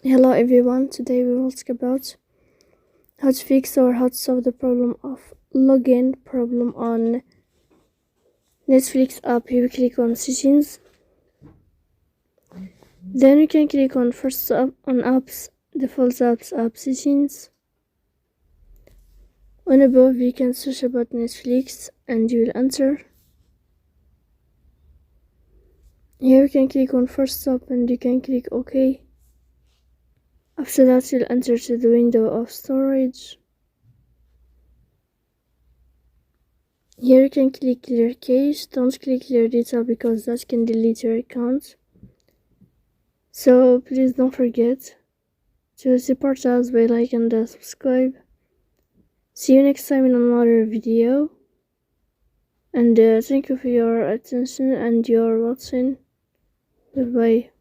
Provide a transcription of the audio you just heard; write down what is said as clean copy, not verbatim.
Hello everyone, today we will talk about how to fix or how to solve the problem of login problem on Netflix app. You click on settings, then you can click on first app on apps, default apps, app settings. On above you can search about Netflix and you will enter. Here you can click on first stop and you can click OK. After that you'll enter to the window of storage. Here you can click clear cache. Don't click clear data because that can delete your account. So please don't forget to support us by like and subscribe. See you next time in another video. And thank you for your attention and your watching. Goodbye.